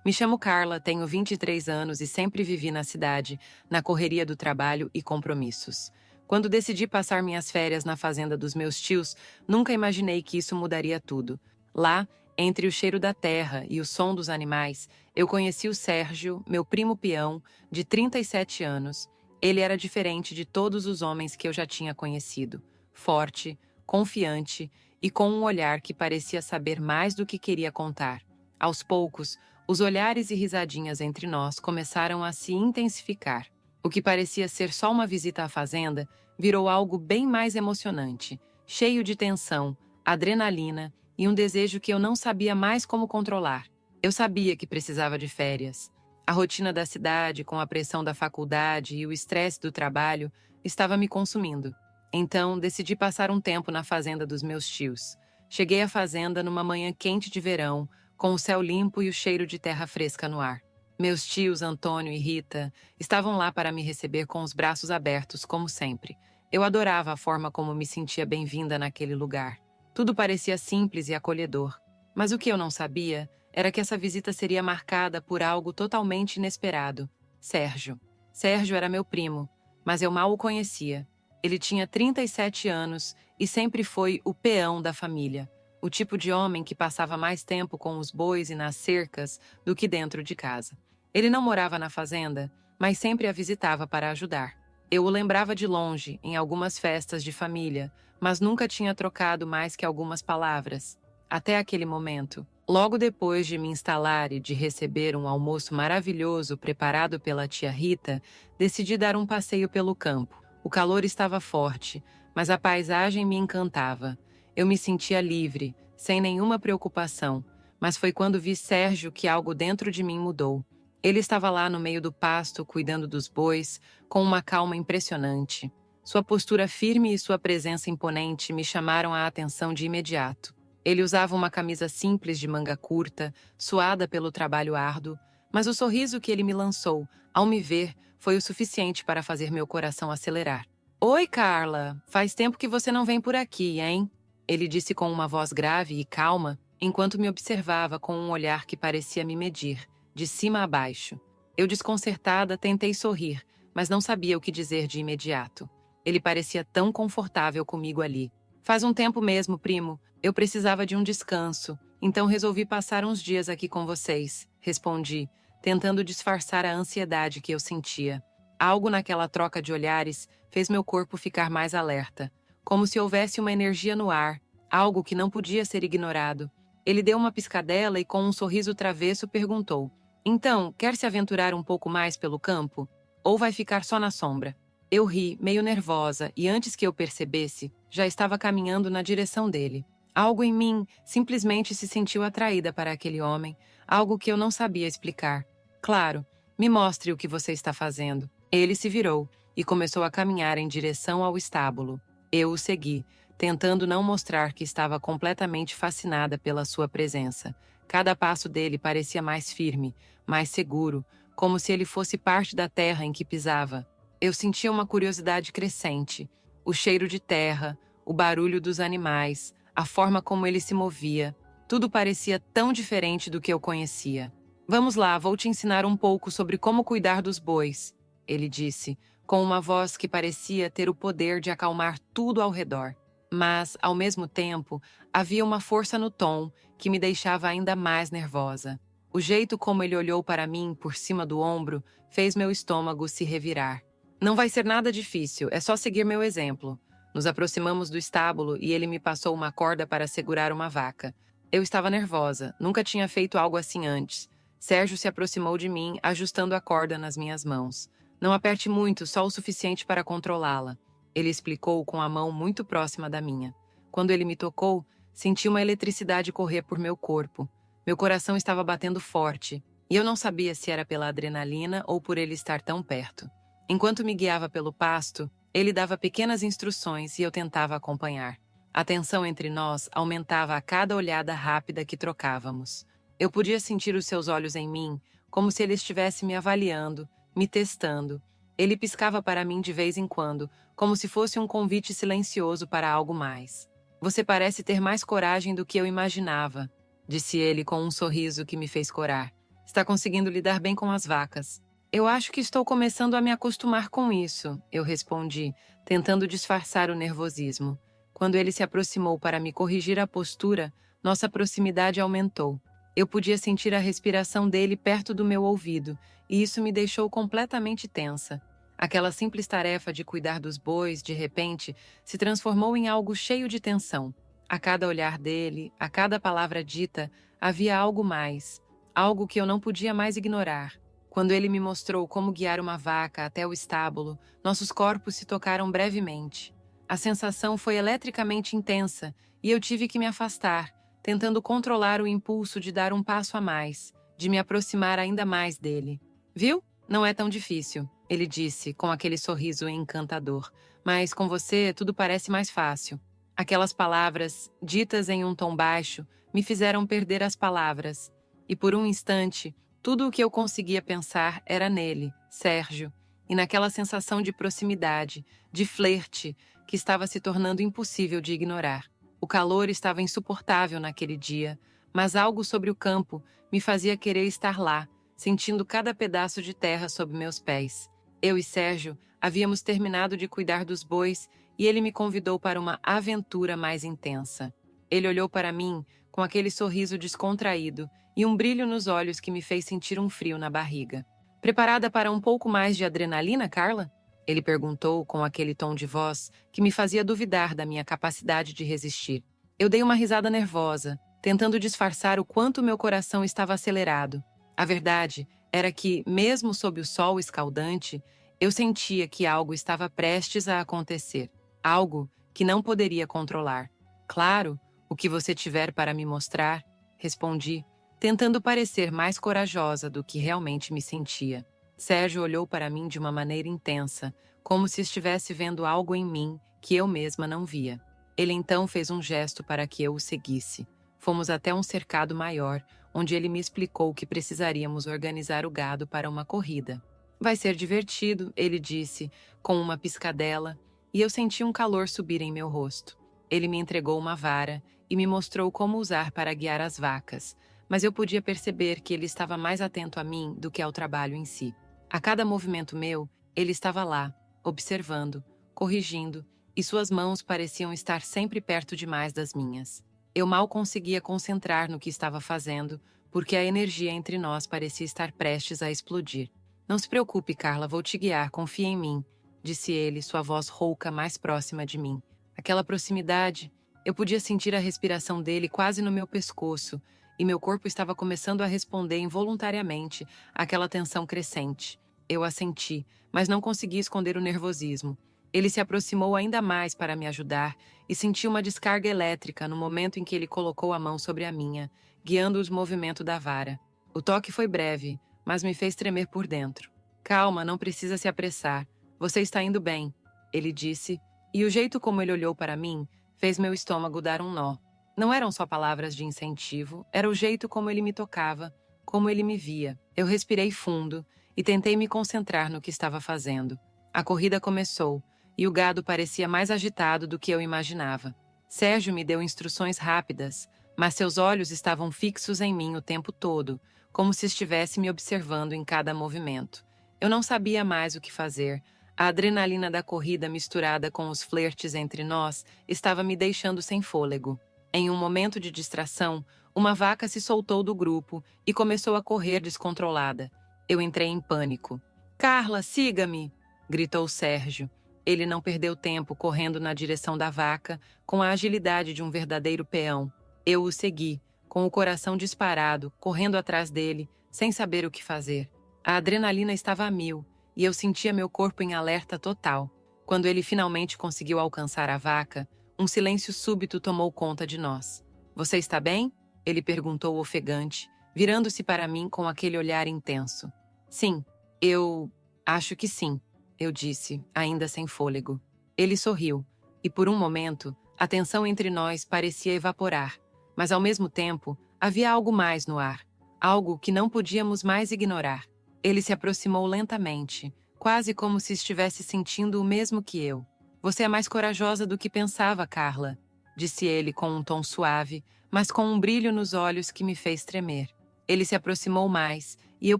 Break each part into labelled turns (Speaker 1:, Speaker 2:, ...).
Speaker 1: Me chamo Carla, tenho 23 anos e sempre vivi na cidade, na correria do trabalho e compromissos. Quando decidi passar minhas férias na fazenda dos meus tios, nunca imaginei que isso mudaria tudo. Lá, entre o cheiro da terra e o som dos animais, eu conheci o Sérgio, meu primo peão, de 37 anos. Ele era diferente de todos os homens que eu já tinha conhecido. Forte, confiante e com um olhar que parecia saber mais do que queria contar. Aos poucos, os olhares e risadinhas entre nós começaram a se intensificar. O que parecia ser só uma visita à fazenda virou algo bem mais emocionante, cheio de tensão, adrenalina e um desejo que eu não sabia mais como controlar. Eu sabia que precisava de férias. A rotina da cidade, com a pressão da faculdade e o estresse do trabalho, estava me consumindo. Então, decidi passar um tempo na fazenda dos meus tios. Cheguei à fazenda numa manhã quente de verão, com o céu limpo e o cheiro de terra fresca no ar. Meus tios, Antônio e Rita, estavam lá para me receber com os braços abertos, como sempre. Eu adorava a forma como me sentia bem-vinda naquele lugar. Tudo parecia simples e acolhedor. Mas o que eu não sabia era que essa visita seria marcada por algo totalmente inesperado. Sérgio. Sérgio era meu primo, mas eu mal o conhecia. Ele tinha 37 anos e sempre foi o peão da família. O tipo de homem que passava mais tempo com os bois e nas cercas do que dentro de casa. Ele não morava na fazenda, mas sempre a visitava para ajudar. Eu o lembrava de longe, em algumas festas de família, mas nunca tinha trocado mais que algumas palavras. Até aquele momento. Logo depois de me instalar e de receber um almoço maravilhoso preparado pela tia Rita, decidi dar um passeio pelo campo. O calor estava forte, mas a paisagem me encantava. Eu me sentia livre, sem nenhuma preocupação, mas foi quando vi Sérgio que algo dentro de mim mudou. Ele estava lá no meio do pasto, cuidando dos bois, com uma calma impressionante. Sua postura firme e sua presença imponente me chamaram a atenção de imediato. Ele usava uma camisa simples de manga curta, suada pelo trabalho árduo, mas o sorriso que ele me lançou, ao me ver, foi o suficiente para fazer meu coração acelerar. "Oi, Carla! Faz tempo que você não vem por aqui, hein?" Ele disse com uma voz grave e calma, enquanto me observava com um olhar que parecia me medir, de cima a baixo. Eu, desconcertada, tentei sorrir, mas não sabia o que dizer de imediato. Ele parecia tão confortável comigo ali. "Faz um tempo mesmo, primo. Eu precisava de um descanso, então resolvi passar uns dias aqui com vocês", respondi, tentando disfarçar a ansiedade que eu sentia. Algo naquela troca de olhares fez meu corpo ficar mais alerta, como se houvesse uma energia no ar, algo que não podia ser ignorado. Ele deu uma piscadela e, com um sorriso travesso, perguntou: "Então, quer se aventurar um pouco mais pelo campo? Ou vai ficar só na sombra?" Eu ri, meio nervosa, e antes que eu percebesse, já estava caminhando na direção dele. Algo em mim simplesmente se sentiu atraída para aquele homem, algo que eu não sabia explicar. "Claro, me mostre o que você está fazendo." Ele se virou e começou a caminhar em direção ao estábulo. Eu o segui, tentando não mostrar que estava completamente fascinada pela sua presença. Cada passo dele parecia mais firme, mais seguro, como se ele fosse parte da terra em que pisava. Eu sentia uma curiosidade crescente. O cheiro de terra, o barulho dos animais, a forma como ele se movia. Tudo parecia tão diferente do que eu conhecia. "Vamos lá, vou te ensinar um pouco sobre como cuidar dos bois", ele disse, com uma voz que parecia ter o poder de acalmar tudo ao redor. Mas, ao mesmo tempo, havia uma força no tom que me deixava ainda mais nervosa. O jeito como ele olhou para mim por cima do ombro fez meu estômago se revirar. "Não vai ser nada difícil, é só seguir meu exemplo." Nos aproximamos do estábulo e ele me passou uma corda para segurar uma vaca. Eu estava nervosa, nunca tinha feito algo assim antes. Sérgio se aproximou de mim, ajustando a corda nas minhas mãos. "Não aperte muito, só o suficiente para controlá-la", ele explicou com a mão muito próxima da minha. Quando ele me tocou, senti uma eletricidade correr por meu corpo. Meu coração estava batendo forte, e eu não sabia se era pela adrenalina ou por ele estar tão perto. Enquanto me guiava pelo pasto, ele dava pequenas instruções e eu tentava acompanhar. A tensão entre nós aumentava a cada olhada rápida que trocávamos. Eu podia sentir os seus olhos em mim, como se ele estivesse me avaliando, me testando. Ele piscava para mim de vez em quando, como se fosse um convite silencioso para algo mais. "Você parece ter mais coragem do que eu imaginava", disse ele com um sorriso que me fez corar. Está conseguindo lidar bem com as vacas. Eu acho que estou começando a me acostumar com isso, eu respondi, tentando disfarçar o nervosismo. Quando ele se aproximou para me corrigir a postura, nossa proximidade aumentou. Eu podia sentir a respiração dele perto do meu ouvido, e isso me deixou completamente tensa. Aquela simples tarefa de cuidar dos bois, de repente, se transformou em algo cheio de tensão. A cada olhar dele, a cada palavra dita, havia algo mais, algo que eu não podia mais ignorar. Quando ele me mostrou como guiar uma vaca até o estábulo, nossos corpos se tocaram brevemente. A sensação foi eletricamente intensa e eu tive que me afastar, tentando controlar o impulso de dar um passo a mais, de me aproximar ainda mais dele. Viu? Não é tão difícil, ele disse, com aquele sorriso encantador. Mas com você tudo parece mais fácil. Aquelas palavras, ditas em um tom baixo, me fizeram perder as palavras. E por um instante, tudo o que eu conseguia pensar era nele, Sérgio, e naquela sensação de proximidade, de flerte, que estava se tornando impossível de ignorar. O calor estava insuportável naquele dia, mas algo sobre o campo me fazia querer estar lá, sentindo cada pedaço de terra sob meus pés. Eu e Sérgio havíamos terminado de cuidar dos bois e ele me convidou para uma aventura mais intensa. Ele olhou para mim com aquele sorriso descontraído e um brilho nos olhos que me fez sentir um frio na barriga. Preparada para um pouco mais de adrenalina, Carla? Ele perguntou com aquele tom de voz que me fazia duvidar da minha capacidade de resistir. Eu dei uma risada nervosa, tentando disfarçar o quanto meu coração estava acelerado. A verdade era que, mesmo sob o sol escaldante, eu sentia que algo estava prestes a acontecer. Algo que não poderia controlar. Claro, o que você tiver para me mostrar, respondi, tentando parecer mais corajosa do que realmente me sentia. Sérgio olhou para mim de uma maneira intensa, como se estivesse vendo algo em mim que eu mesma não via. Ele então fez um gesto para que eu o seguisse. Fomos até um cercado maior, onde ele me explicou que precisaríamos organizar o gado para uma corrida. Vai ser divertido, ele disse, com uma piscadela, e eu senti um calor subir em meu rosto. Ele me entregou uma vara e me mostrou como usar para guiar as vacas, mas eu podia perceber que ele estava mais atento a mim do que ao trabalho em si. A cada movimento meu, ele estava lá, observando, corrigindo, e suas mãos pareciam estar sempre perto demais das minhas. Eu mal conseguia concentrar no que estava fazendo, porque a energia entre nós parecia estar prestes a explodir. Não se preocupe, Carla, vou te guiar, confia em mim, disse ele, sua voz rouca mais próxima de mim. Aquela proximidade, eu podia sentir a respiração dele quase no meu pescoço, e meu corpo estava começando a responder involuntariamente àquela tensão crescente. Eu assenti, mas não consegui esconder o nervosismo. Ele se aproximou ainda mais para me ajudar e senti uma descarga elétrica no momento em que ele colocou a mão sobre a minha, guiando os movimentos da vara. O toque foi breve, mas me fez tremer por dentro. Calma, não precisa se apressar. Você está indo bem, ele disse, e o jeito como ele olhou para mim fez meu estômago dar um nó. Não eram só palavras de incentivo, era o jeito como ele me tocava, como ele me via. Eu respirei fundo e tentei me concentrar no que estava fazendo. A corrida começou, e o gado parecia mais agitado do que eu imaginava. Sérgio me deu instruções rápidas, mas seus olhos estavam fixos em mim o tempo todo, como se estivesse me observando em cada movimento. Eu não sabia mais o que fazer. A adrenalina da corrida misturada com os flertes entre nós estava me deixando sem fôlego. Em um momento de distração, uma vaca se soltou do grupo e começou a correr descontrolada. Eu entrei em pânico. "Carla, siga-me!" gritou Sérgio. Ele não perdeu tempo correndo na direção da vaca, com a agilidade de um verdadeiro peão. Eu o segui, com o coração disparado, correndo atrás dele, sem saber o que fazer. A adrenalina estava a mil, e eu sentia meu corpo em alerta total. Quando ele finalmente conseguiu alcançar a vaca, um silêncio súbito tomou conta de nós. "Você está bem?" ele perguntou ofegante, virando-se para mim com aquele olhar intenso. "Sim, eu acho que sim", eu disse, ainda sem fôlego. Ele sorriu, e por um momento, a tensão entre nós parecia evaporar, mas ao mesmo tempo, havia algo mais no ar, algo que não podíamos mais ignorar. Ele se aproximou lentamente, quase como se estivesse sentindo o mesmo que eu. "Você é mais corajosa do que pensava, Carla", disse ele com um tom suave, mas com um brilho nos olhos que me fez tremer. Ele se aproximou mais, e eu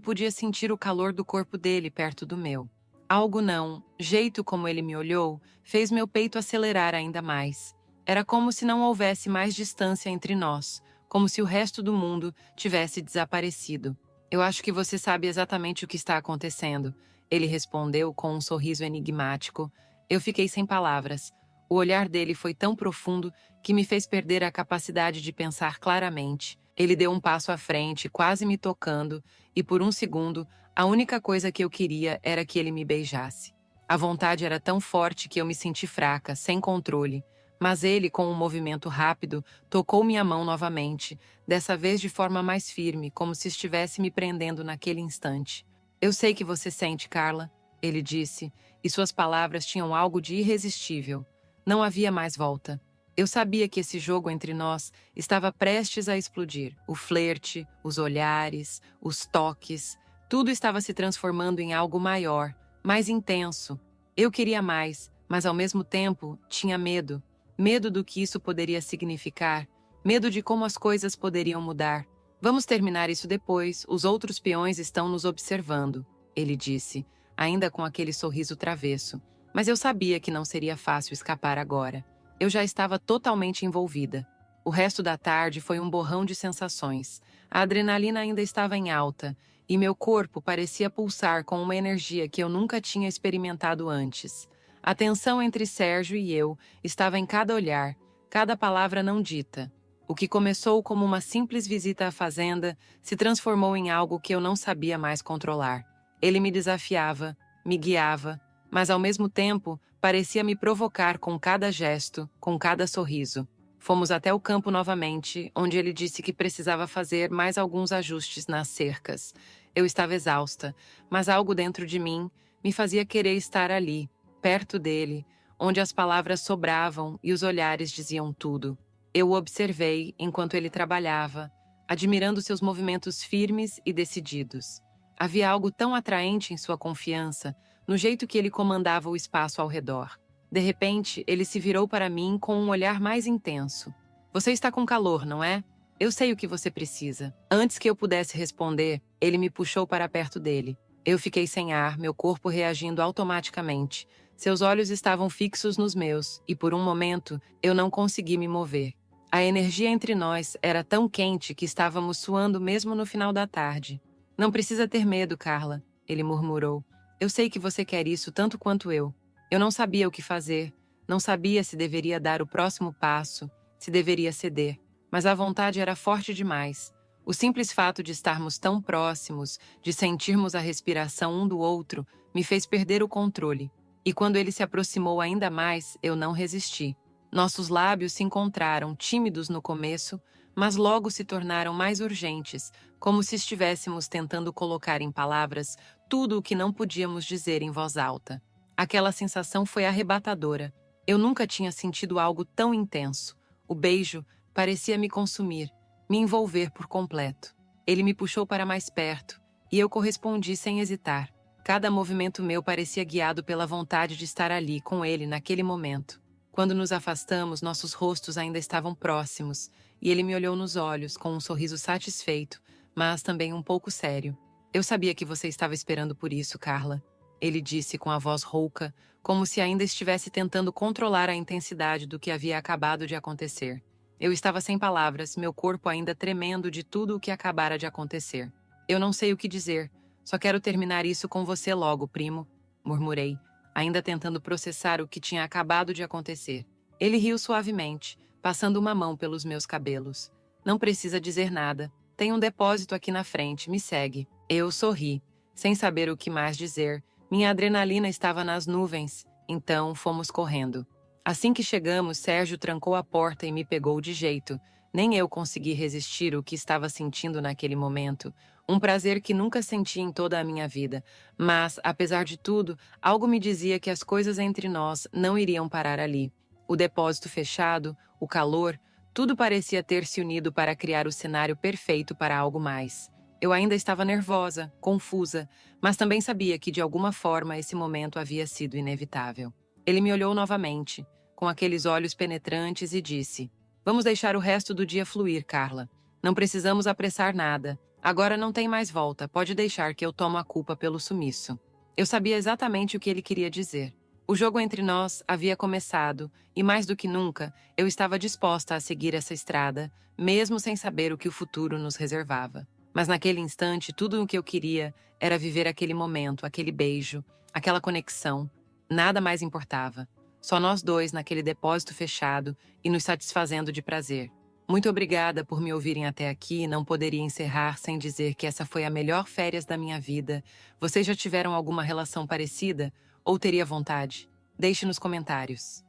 Speaker 1: podia sentir o calor do corpo dele perto do meu. Algo não, jeito como ele me olhou, fez meu peito acelerar ainda mais. Era como se não houvesse mais distância entre nós, como se o resto do mundo tivesse desaparecido. Eu acho que você sabe exatamente o que está acontecendo, ele respondeu com um sorriso enigmático. Eu fiquei sem palavras. O olhar dele foi tão profundo que me fez perder a capacidade de pensar claramente. Ele deu um passo à frente, quase me tocando, e por um segundo, a única coisa que eu queria era que ele me beijasse. A vontade era tão forte que eu me senti fraca, sem controle. Mas ele, com um movimento rápido, tocou minha mão novamente, dessa vez de forma mais firme, como se estivesse me prendendo naquele instante. Eu sei que você sente, Carla, ele disse, e suas palavras tinham algo de irresistível. Não havia mais volta. Eu sabia que esse jogo entre nós estava prestes a explodir. O flerte, os olhares, os toques, tudo estava se transformando em algo maior, mais intenso. Eu queria mais, mas ao mesmo tempo tinha medo. Medo do que isso poderia significar, medo de como as coisas poderiam mudar. Vamos terminar isso depois, os outros peões estão nos observando, ele disse, ainda com aquele sorriso travesso. Mas eu sabia que não seria fácil escapar agora. Eu já estava totalmente envolvida. O resto da tarde foi um borrão de sensações. A adrenalina ainda estava em alta, e meu corpo parecia pulsar com uma energia que eu nunca tinha experimentado antes. A tensão entre Sérgio e eu estava em cada olhar, cada palavra não dita. O que começou como uma simples visita à fazenda se transformou em algo que eu não sabia mais controlar. Ele me desafiava, me guiava, mas ao mesmo tempo parecia me provocar com cada gesto, com cada sorriso. Fomos até o campo novamente, onde ele disse que precisava fazer mais alguns ajustes nas cercas. Eu estava exausta, mas algo dentro de mim me fazia querer estar ali, perto dele, onde as palavras sobravam e os olhares diziam tudo. Eu o observei enquanto ele trabalhava, admirando seus movimentos firmes e decididos. Havia algo tão atraente em sua confiança, no jeito que ele comandava o espaço ao redor. De repente, ele se virou para mim com um olhar mais intenso. Você está com calor, não é? Eu sei o que você precisa. Antes que eu pudesse responder, ele me puxou para perto dele. Eu fiquei sem ar, meu corpo reagindo automaticamente. Seus olhos estavam fixos nos meus, e por um momento, eu não consegui me mover. A energia entre nós era tão quente que estávamos suando mesmo no final da tarde. Não precisa ter medo, Carla, ele murmurou. Eu sei que você quer isso tanto quanto eu. Eu não sabia o que fazer, não sabia se deveria dar o próximo passo, se deveria ceder, mas a vontade era forte demais. O simples fato de estarmos tão próximos, de sentirmos a respiração um do outro, me fez perder o controle. E quando ele se aproximou ainda mais, eu não resisti. Nossos lábios se encontraram, tímidos no começo, mas logo se tornaram mais urgentes, como se estivéssemos tentando colocar em palavras tudo o que não podíamos dizer em voz alta. Aquela sensação foi arrebatadora. Eu nunca tinha sentido algo tão intenso. O beijo parecia me consumir, me envolver por completo. Ele me puxou para mais perto, e eu correspondi sem hesitar. Cada movimento meu parecia guiado pela vontade de estar ali com ele naquele momento. Quando nos afastamos, nossos rostos ainda estavam próximos, e ele me olhou nos olhos com um sorriso satisfeito, mas também um pouco sério. Eu sabia que você estava esperando por isso, Carla, ele disse com a voz rouca, como se ainda estivesse tentando controlar a intensidade do que havia acabado de acontecer. Eu estava sem palavras, meu corpo ainda tremendo de tudo o que acabara de acontecer. Eu não sei o que dizer, só quero terminar isso com você logo, primo, murmurei, ainda tentando processar o que tinha acabado de acontecer. Ele riu suavemente, passando uma mão pelos meus cabelos. Não precisa dizer nada. Tem um depósito aqui na frente, me segue. Eu sorri, sem saber o que mais dizer. Minha adrenalina estava nas nuvens, então fomos correndo. Assim que chegamos, Sérgio trancou a porta e me pegou de jeito. Nem eu consegui resistir o que estava sentindo naquele momento. Um prazer que nunca senti em toda a minha vida. Mas, apesar de tudo, algo me dizia que as coisas entre nós não iriam parar ali. O depósito fechado, o calor, tudo parecia ter se unido para criar o cenário perfeito para algo mais. Eu ainda estava nervosa, confusa, mas também sabia que de alguma forma esse momento havia sido inevitável. Ele me olhou novamente, com aqueles olhos penetrantes e disse: Vamos deixar o resto do dia fluir, Carla. Não precisamos apressar nada. Agora não tem mais volta, pode deixar que eu tomo a culpa pelo sumiço. Eu sabia exatamente o que ele queria dizer. O jogo entre nós havia começado, e mais do que nunca, eu estava disposta a seguir essa estrada, mesmo sem saber o que o futuro nos reservava. Mas naquele instante, tudo o que eu queria era viver aquele momento, aquele beijo, aquela conexão. Nada mais importava. Só nós dois naquele depósito fechado e nos satisfazendo de prazer. Muito obrigada por me ouvirem até aqui. Não poderia encerrar sem dizer que essa foi a melhor férias da minha vida. Vocês já tiveram alguma relação parecida? Ou teria vontade? Deixe nos comentários.